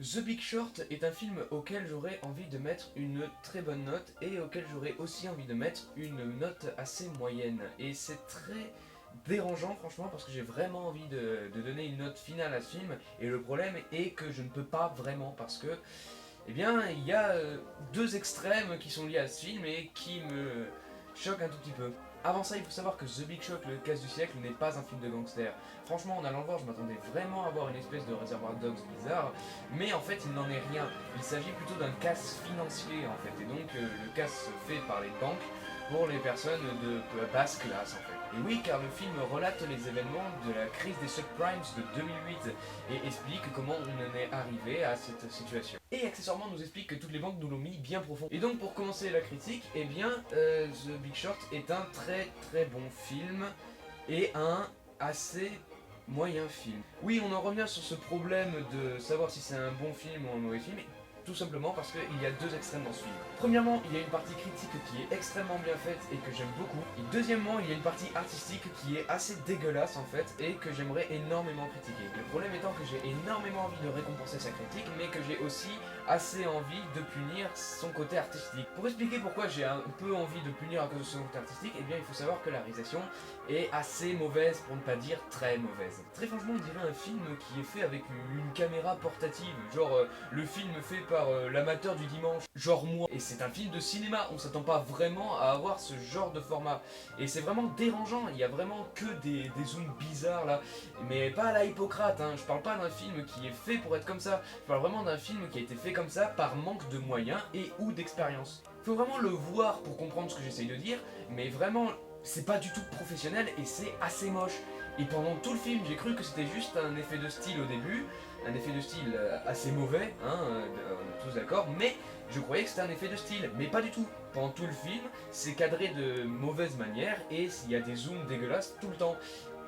The Big Short est un film auquel j'aurais envie de mettre une très bonne note et auquel j'aurais aussi envie de mettre une note assez moyenne. Et c'est très dérangeant franchement parce que j'ai vraiment envie de donner une note finale à ce film et le problème est que je ne peux pas vraiment parce que eh bien il y a deux extrêmes qui sont liés à ce film et qui me choquent un tout petit peu. Avant ça, il faut savoir que The Big Short, le casse du siècle, n'est pas un film de gangster. Franchement, en allant le voir, je m'attendais vraiment à voir une espèce de Reservoir Dogs bizarre, mais en fait, il n'en est rien. Il s'agit plutôt d'un casse financier, en fait, et donc le casse fait par les banques pour les personnes de basse classe, en fait. Et oui, car le film relate les événements de la crise des subprimes de 2008 et explique comment on en est arrivé à cette situation. Et accessoirement nous explique que toutes les banques nous l'ont mis bien profond. Et donc pour commencer la critique, eh bien The Big Short est un très bon film et un assez moyen film. Oui, on en revient sur ce problème de savoir si c'est un bon film ou un mauvais film, tout simplement parce qu'il y a deux extrêmes dans ce film. Premièrement, il y a une partie critique qui est extrêmement bien faite et que j'aime beaucoup. Et deuxièmement, il y a une partie artistique qui est assez dégueulasse en fait et que j'aimerais énormément critiquer. Le problème étant que j'ai énormément envie de récompenser sa critique, mais que j'ai aussi assez envie de punir son côté artistique. Pour expliquer pourquoi j'ai un peu envie de punir à cause de son côté artistique, eh bien il faut savoir que la réalisation est assez mauvaise, pour ne pas dire très mauvaise. Très franchement, on dirait un film qui est fait avec une caméra portative, genre le film fait par l'amateur du dimanche, genre moi. Et c'est un film de cinéma, on s'attend pas vraiment à avoir ce genre de format. Et c'est vraiment dérangeant, il y a vraiment que des zooms bizarres là, mais pas à la Hippocrate, hein. Je parle pas d'un film qui est fait pour être comme ça, je parle vraiment d'un film qui a été fait comme ça par manque de moyens et ou d'expérience. Faut vraiment le voir pour comprendre ce que j'essaye de dire, mais vraiment c'est pas du tout professionnel et c'est assez moche. Et pendant tout le film, j'ai cru que c'était juste un effet de style au début, un effet de style assez mauvais, hein, on est tous d'accord, mais je croyais que c'était un effet de style, mais pas du tout. Pendant tout le film, c'est cadré de mauvaise manière et il y a des zooms dégueulasses tout le temps.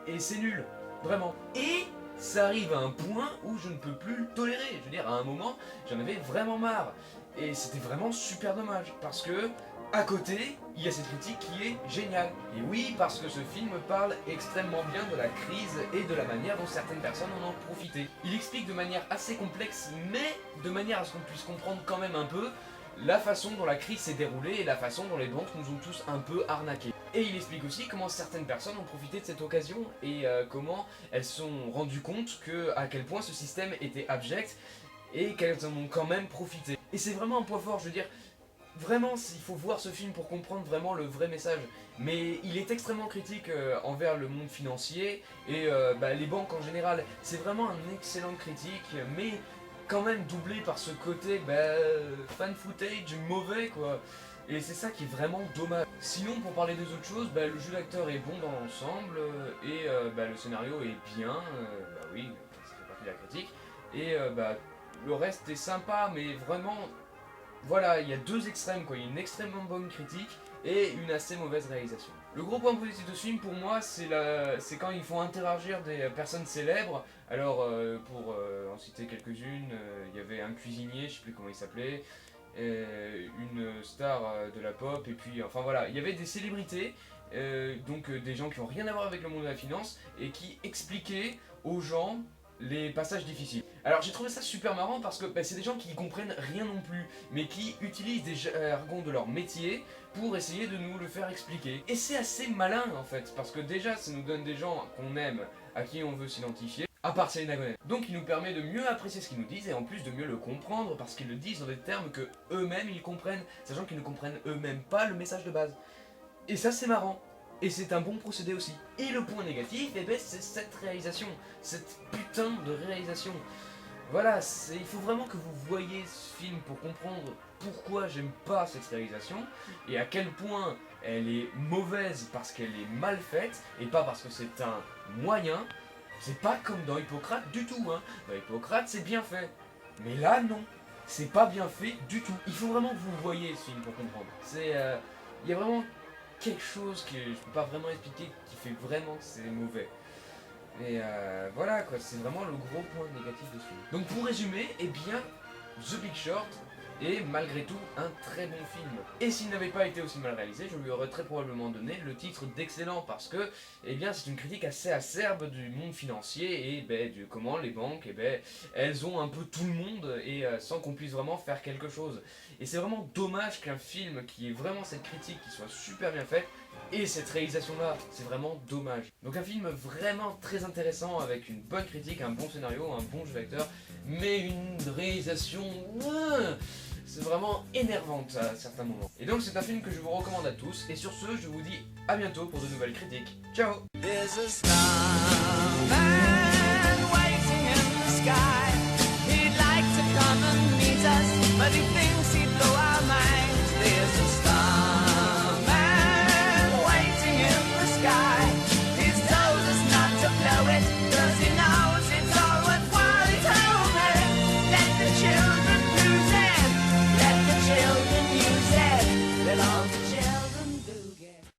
Et c'est nul, vraiment. Et ça arrive à un point où je ne peux plus le tolérer. Je veux dire, à un moment, j'en avais vraiment marre. Et c'était vraiment super dommage, parce que à côté, il y a cette critique qui est géniale. Et oui, parce que ce film parle extrêmement bien de la crise et de la manière dont certaines personnes en ont profité. Il explique de manière assez complexe, mais de manière à ce qu'on puisse comprendre quand même un peu la façon dont la crise s'est déroulée et la façon dont les banques nous ont tous un peu arnaqués. Et il explique aussi comment certaines personnes ont profité de cette occasion et comment elles se sont rendues compte à quel point ce système était abject et qu'elles en ont quand même profité. Et c'est vraiment un point fort, je veux dire, vraiment, il faut voir ce film pour comprendre vraiment le vrai message. Mais il est extrêmement critique envers le monde financier et les banques en général. C'est vraiment un excellent critique, mais quand même doublé par ce côté fan footage mauvais quoi. Et c'est ça qui est vraiment dommage. Sinon, pour parler des autres choses, le jeu d'acteur est bon dans l'ensemble et le scénario est bien. Oui, ça fait partie de la critique. Et le reste est sympa, mais vraiment voilà, il y a deux extrêmes quoi, il y a une extrêmement bonne critique et une assez mauvaise réalisation. Le gros point positif de ce film pour moi, c'est quand ils font interagir des personnes célèbres. Alors pour en citer quelques-unes, il y avait un cuisinier, je sais plus comment il s'appelait, une star de la pop, et puis enfin voilà, il y avait des célébrités, donc des gens qui n'ont rien à voir avec le monde de la finance et qui expliquaient aux gens les passages difficiles. Alors j'ai trouvé ça super marrant parce que c'est des gens qui comprennent rien non plus, mais qui utilisent des jargons de leur métier pour essayer de nous le faire expliquer. Et c'est assez malin en fait, parce que déjà ça nous donne des gens qu'on aime, à qui on veut s'identifier, à part Selena Gomez. Donc il nous permet de mieux apprécier ce qu'ils nous disent et en plus de mieux le comprendre parce qu'ils le disent dans des termes que eux-mêmes ils comprennent, sachant qu'ils ne comprennent eux-mêmes pas le message de base. Et ça c'est marrant. Et c'est un bon procédé aussi. Et le point négatif, c'est cette réalisation. Cette putain de réalisation. Voilà, il faut vraiment que vous voyez ce film pour comprendre pourquoi j'aime pas cette réalisation et à quel point elle est mauvaise parce qu'elle est mal faite et pas parce que c'est un moyen. C'est pas comme dans Hippocrate du tout, hein. Dans Hippocrate, c'est bien fait. Mais là, non. C'est pas bien fait du tout. Il faut vraiment que vous voyez ce film pour comprendre. Il y a vraiment quelque chose que je peux pas vraiment expliquer qui fait vraiment que c'est mauvais. Et voilà quoi, c'est vraiment le gros point négatif de ce film. Donc pour résumer, eh bien, The Big Short est malgré tout un très bon film. Et s'il n'avait pas été aussi mal réalisé, je lui aurais très probablement donné le titre d'excellent parce que, eh bien, c'est une critique assez acerbe du monde financier et de comment les banques, elles ont un peu tout le monde et sans qu'on puisse vraiment faire quelque chose. Et c'est vraiment dommage qu'un film qui ait vraiment cette critique, qui soit super bien faite, et cette réalisation là, c'est vraiment dommage. Donc un film vraiment très intéressant avec une bonne critique, un bon scénario, un bon jeu d'acteur, mais une réalisation c'est vraiment énervante à certains moments. Et donc c'est un film que je vous recommande à tous, et sur ce je vous dis à bientôt pour de nouvelles critiques. Ciao. There's a starman waiting in the sky. He'd like to come and meet us, but he thinks